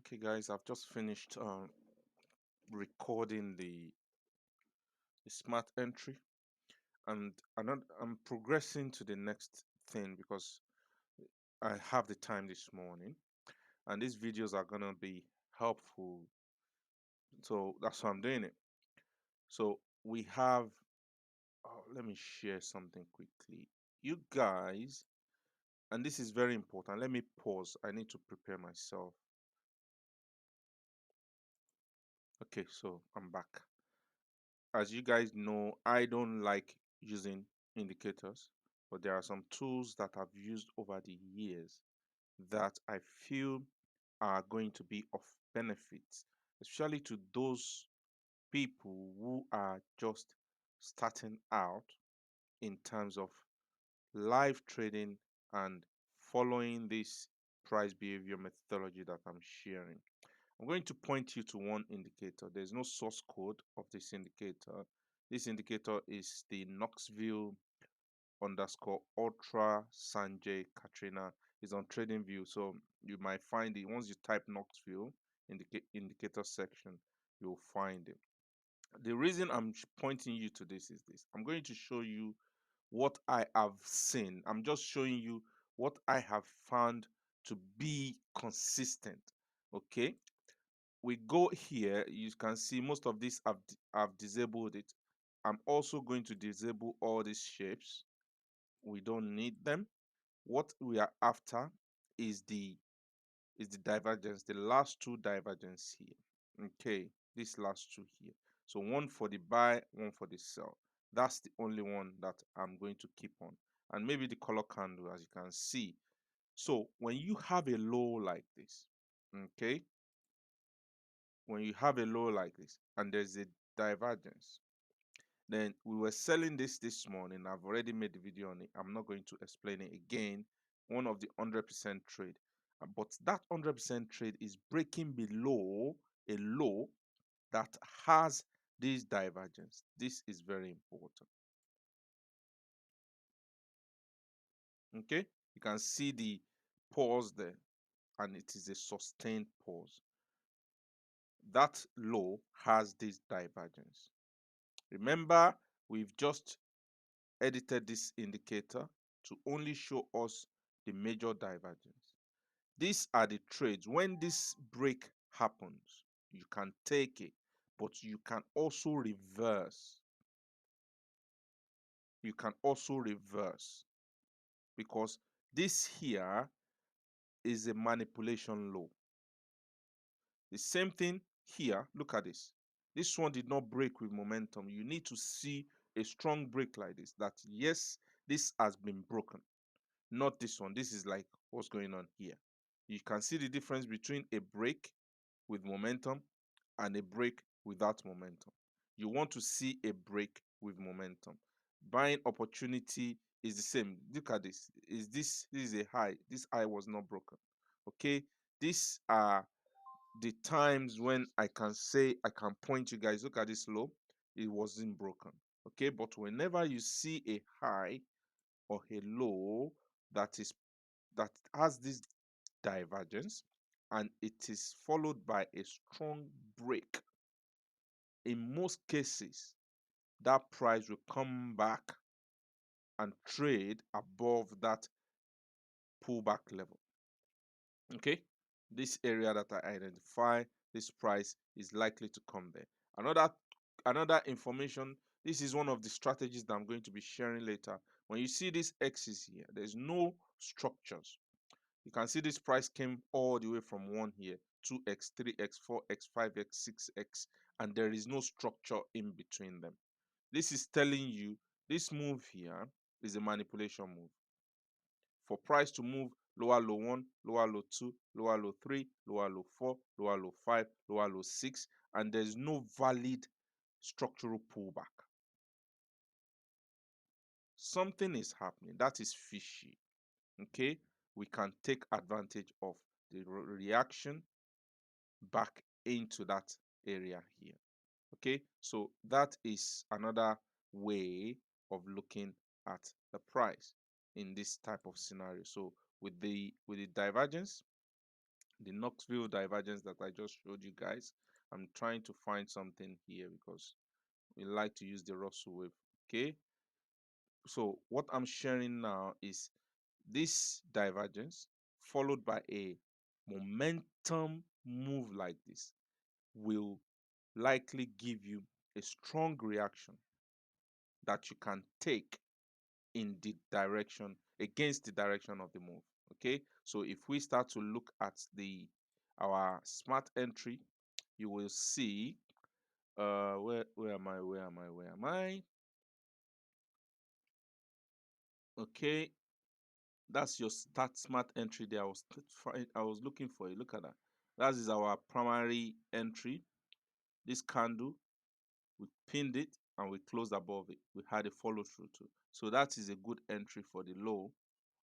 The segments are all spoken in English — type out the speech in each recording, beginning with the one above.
Okay, guys, I've just finished recording the smart entry, and I'm progressing to the next thing because I have the time this morning, and these videos are gonna be helpful. So that's why I'm doing it. So we have. Oh, let me share something quickly, you guys, and this is very important. Let me pause. I need to prepare myself. Okay, so I'm back. As you guys know, I don't like using indicators, but there are some tools that I've used over the years that I feel are going to be of benefit, especially to those people who are just starting out in terms of live trading and following this price behavior methodology that I'm sharing. I'm going to point you to one indicator. There's no source code of this indicator. This indicator is the Knoxville underscore Ultra Sanjay Katrina. Is on TradingView, so you might find it once you type Knoxville in the indicator section. You'll find it. The reason I'm pointing you to this is this. I'm going to show you what I have seen. I'm just showing you what I have found to be consistent. Okay, we go here, you can see most of these I've disabled it. I'm also going to disable all these shapes. We don't need them. What we are after is the divergence, the last two divergence here. Okay, this last two here. So one for the buy, one for the sell. That's the only one that I'm going to keep on. And maybe the color candle, as you can see. So when you have a low like this, okay, when you have a low like this and there's a divergence, then we were selling this morning. I've already made the video on it. I'm not going to explain it again. One of the 100% trade, but that 100% trade is breaking below a low that has this divergence. This is very important. Okay, you can see the pause there, and it is a sustained pause. That low has this divergence. Remember, we've just edited this indicator to only show us the major divergence. These are the trades. When this break happens, you can take it, but you can also reverse. You can also reverse because this here is a manipulation low. The same thing here. Look at this. This one did not break with momentum. You need to see a strong break like this, that yes, this has been broken. Not this one. This is like what's going on here. You can see the difference between a break with momentum and a break without momentum. You want to see a break with momentum. Buying opportunity is the same. Look at this. This is a high. This high was not broken. Okay, these are the times when I can say, I can point you guys, look at this low, it wasn't broken. Okay, but whenever you see a high or a low that has this divergence and it is followed by a strong break, in most cases that price will come back and trade above that pullback level. Okay, this area that I identify, this price is likely to come there. Another information, this is one of the strategies that I'm going to be sharing later. When you see this x's here, there's no structures. You can see this price came all the way from 1 here, 2x, 3x, 4x, 5x, 6x, and there is no structure in between them. This is telling you this move here is a manipulation move. For price to move lower low 1, lower low 2, lower low 3, lower low 4, lower low 5, lower low 6, and there's no valid structural pullback. Something is happening that is fishy. Okay, we can take advantage of the reaction back into that area here. Okay, so that is another way of looking at the price in this type of scenario. So with the divergence, the Knoxville divergence that I just showed you guys. I'm trying to find something here because we like to use the Russell wave. Okay, so what I'm sharing now is this divergence followed by a momentum move like this will likely give you a strong reaction that you can take in the direction against the direction of the move. Okay, so if we start to look at the our smart entry, you will see where am I, where am I? Okay, that's your start smart entry there. I was looking for it. Look at that. That is our primary entry. This candle, we pinned it and we closed above it. We had a follow through too. So that is a good entry for the low.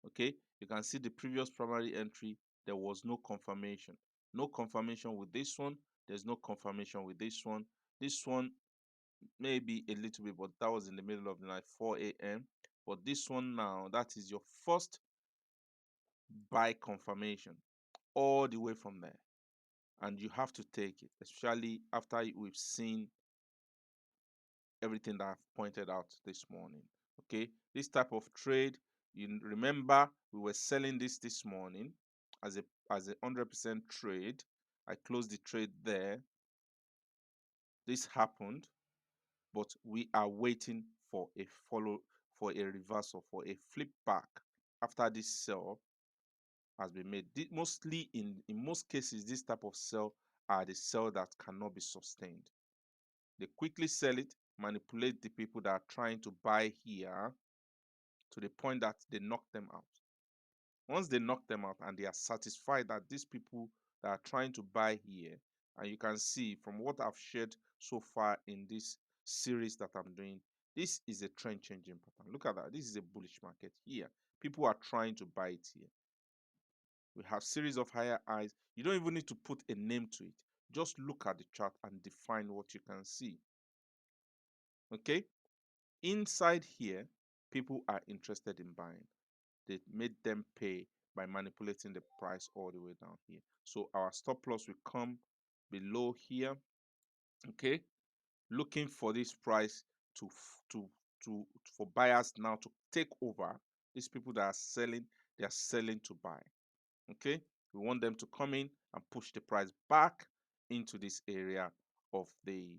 Okay, you can see the previous primary entry, there was no confirmation. No confirmation with this one. There's no confirmation with this one. This one maybe a little bit, but that was in the middle of the night, 4 a.m. But this one now, that is your first buy confirmation all the way from there. And you have to take it, especially after we've seen everything that I've pointed out this morning. Okay, this type of trade, you remember we were selling this morning as a 100% trade. I closed the trade there. This happened, but we are waiting for a reversal, for a flip back after this sell has been made. Mostly in most cases, this type of sell are the sell that cannot be sustained. They quickly sell it, manipulate the people that are trying to buy here to the point that they knock them out. Once they knock them out and they are satisfied that these people that are trying to buy here, and you can see from what I've shared so far in this series that I'm doing, this is a trend changing pattern. Look at that. This is a bullish market here. People are trying to buy it here. We have series of higher highs. You don't even need to put a name to it. Just look at the chart and define what you can see. Okay, inside here, people are interested in buying. They made them pay by manipulating the price all the way down here. So our stop loss will come below here. Okay, looking for this price to for buyers now to take over. These people that are selling, they are selling to buy. Okay, we want them to come in and push the price back into this area of the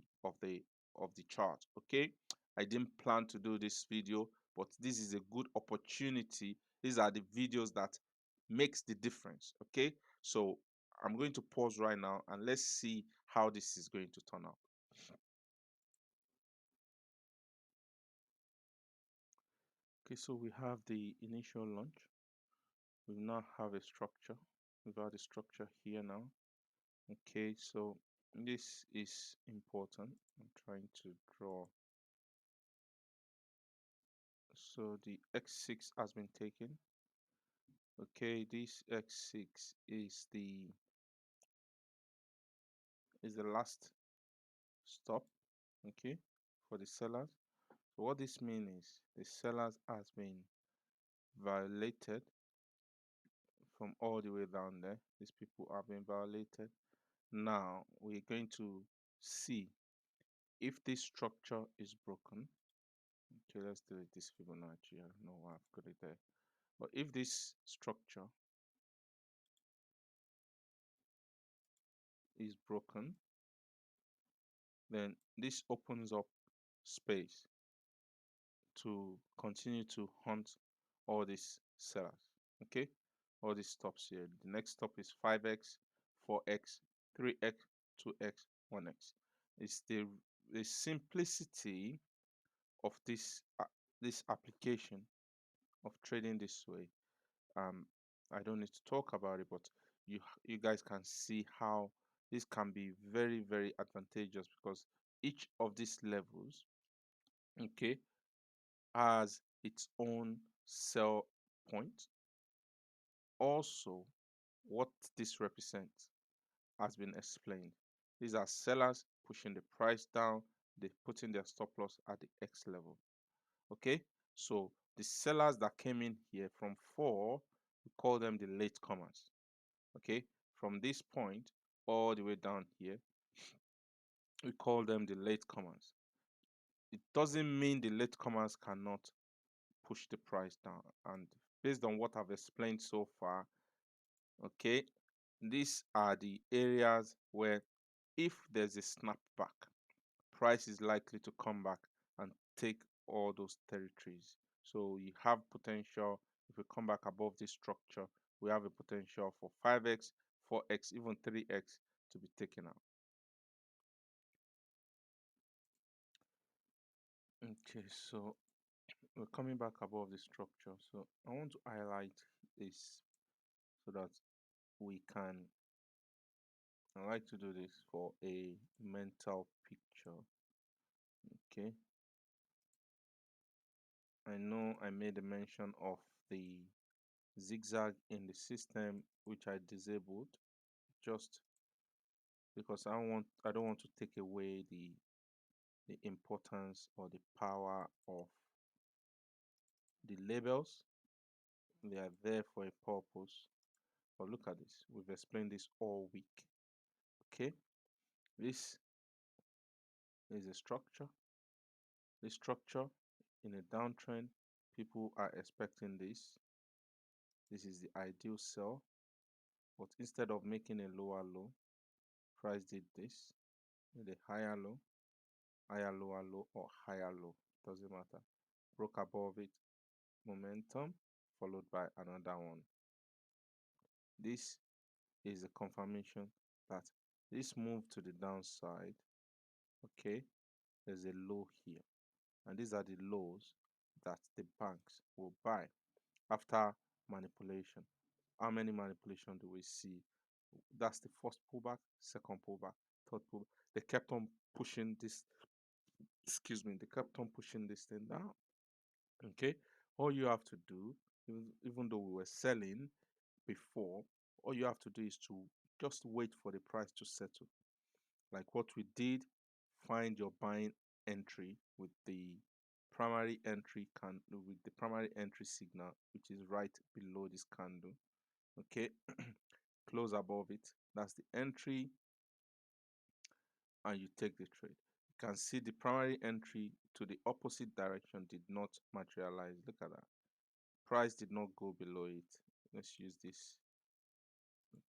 chart. Okay, I didn't plan to do this video, but this is a good opportunity. These are the videos that makes the difference. Okay, so I'm going to pause right now and let's see how this is going to turn out. Okay, so we have the initial launch. We now have a structure. We've got a structure here now. Okay, so this is important. I'm trying to draw. So the x6 has been taken. Okay, this x6 is the last stop. Okay, for the sellers. So what this means is the sellers has been violated from all the way down there. These people have been violated. Now we're going to see if this structure is broken. Okay, let's delete this Fibonacci. I don't know why I've got it there. But if this structure is broken, then this opens up space to continue to hunt all these sellers. Okay, all these stops here. The next stop is 5x, 4x, 3x, 2x, 1x. It's the simplicity of this application of trading this way. I don't need to talk about it, but you guys can see how this can be very advantageous because each of these levels, okay, has its own sell point. Also, what this represents has been explained. These are sellers pushing the price down. They're putting their stop loss at the X level. Okay, so the sellers that came in here from 4, we call them the late comers. Okay, from this point all the way down here, we call them the latecomers. It doesn't mean the latecomers cannot push the price down. And based on what I've explained so far, okay, these are the areas where if there's a snapback, price is likely to come back and take all those territories. So you have potential. If we come back above this structure, we have a potential for 5x, 4x, even 3x to be taken out. Okay, so we're coming back above the structure. So I want to highlight this so that we can, I like to do this for a mental picture. Okay, I know I made a mention of the zigzag in the system, which I disabled just because I don't want to take away the importance or the power of the labels. They are there for a purpose. But look at this, we've explained this all week. Okay, this is a structure. This structure in a downtrend, people are expecting this. This is the ideal sell, but instead of making a lower low, price did this, made a higher low, higher lower low, or higher low, doesn't matter, broke above it, momentum followed by another one. This is a confirmation that this move to the downside, okay, there's a low here, and these are the lows that the banks will buy after manipulation. How many manipulation do we see? That's the first pullback, second pullback, third pullback. They kept on pushing this, excuse me, they kept on pushing this thing down. Okay, all you have to do, even though we were selling before, all you have to do is to just wait for the price to settle. Like what we did, find your buying entry with the primary entry with the primary entry signal, which is right below this candle. Okay, close above it, that's the entry, and you take the trade. You can see the primary entry to the opposite direction did not materialize. Look at that, price did not go below it. Let's use this.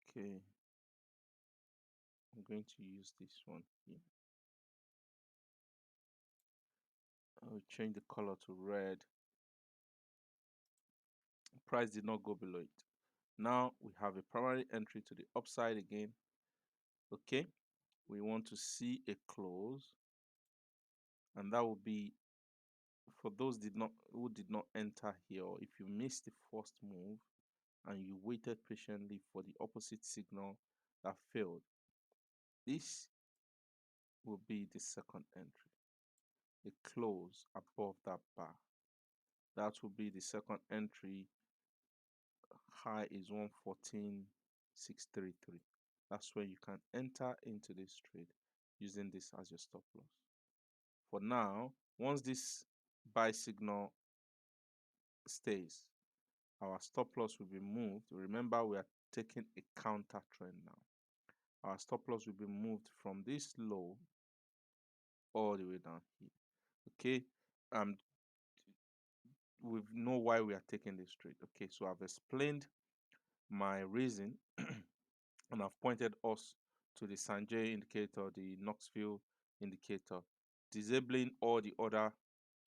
Okay, I'm going to use this one here. I'll change the color to red. Price did not go below it. Now we have a primary entry to the upside again. Okay, we want to see a close, and that will be for those who did not enter here, or if you missed the first move and you waited patiently for the opposite signal that failed, this will be the second entry, a close above that bar. That will be the second entry. High is 114,633. That's where you can enter into this trade using this as your stop loss. For now, once this buy signal stays, our stop loss will be moved. Remember, we are taking a counter trend now. Our stop loss will be moved from this low all the way down here. Okay, we know why we are taking this trade. Okay, so I've explained my reason and I've pointed us to the Sanjay indicator, the Knoxville indicator, disabling all the other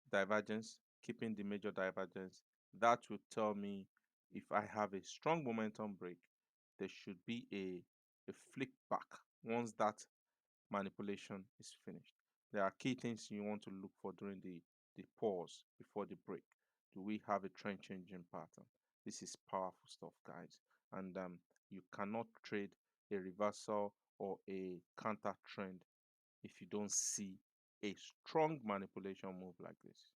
divergence, keeping the major divergence. That will tell me if I have a strong momentum break, there should be a flick back once that manipulation is finished. There are key things you want to look for during the pause before the break. Do we have a trend changing pattern? This is powerful stuff, guys. And you cannot trade a reversal or a counter trend if you don't see a strong manipulation move like this.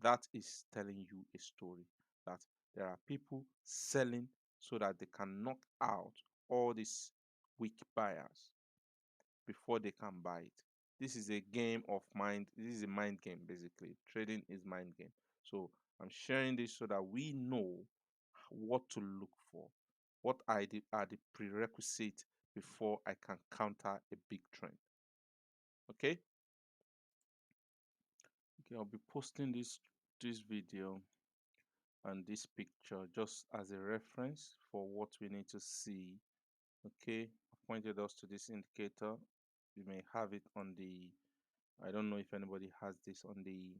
That is telling you a story that there are people selling so that they can knock out all these weak buyers before they can buy it. This is a game of mind. This is a mind game, basically. Trading is mind game. So I'm sharing this so that we know what to look for. what are the prerequisites before I can counter a big trend. Okay. Okay, I'll be posting this video and this picture just as a reference for what we need to see. Okay, I pointed us to this indicator. You may have it on the, I don't know if anybody has this on the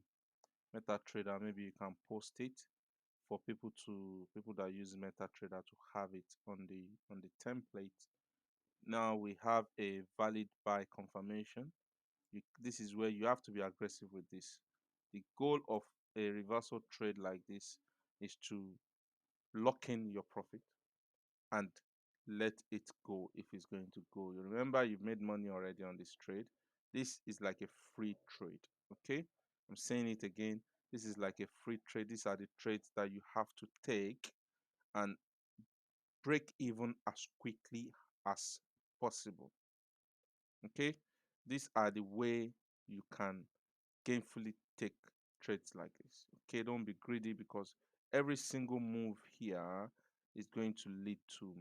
MetaTrader. Maybe you can post it for people that use MetaTrader to have it on the template. Now we have a valid buy confirmation. This is where you have to be aggressive with this. The goal of a reversal trade like this is to lock in your profit and let it go if it's going to go. You remember you've made money already on this trade. This is like a free trade. Okay, I'm saying it again. This is like a free trade. These are the trades that you have to take and break even as quickly as possible. Okay, these are the way you can gainfully take trades like this. Okay, don't be greedy, because every single move here is going to lead to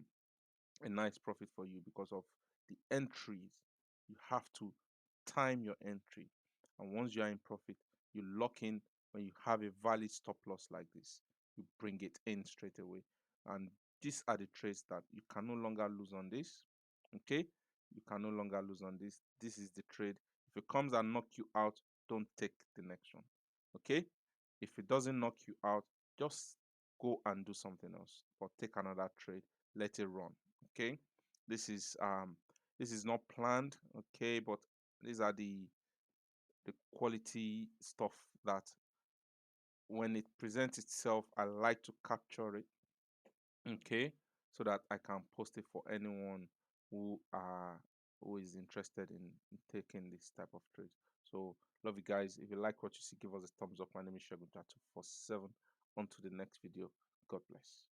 a nice profit for you because of the entries. You have to time your entry, and once you are in profit, you lock in. When you have a valid stop loss like this, you bring it in straight away, and these are the trades that you can no longer lose on this. Okay, you can no longer lose on this. This is the trade. If it comes and knock you out, don't take the next one. Okay, if it doesn't knock you out, just go and do something else or take another trade, let it run. Okay, this is not planned. Okay, but these are the quality stuff that when it presents itself, I like to capture it. Okay, so that I can post it for anyone who is interested in taking this type of trade. So love you guys. If you like what you see, give us a thumbs up. My name is Shagun 247. On to the next video. God bless.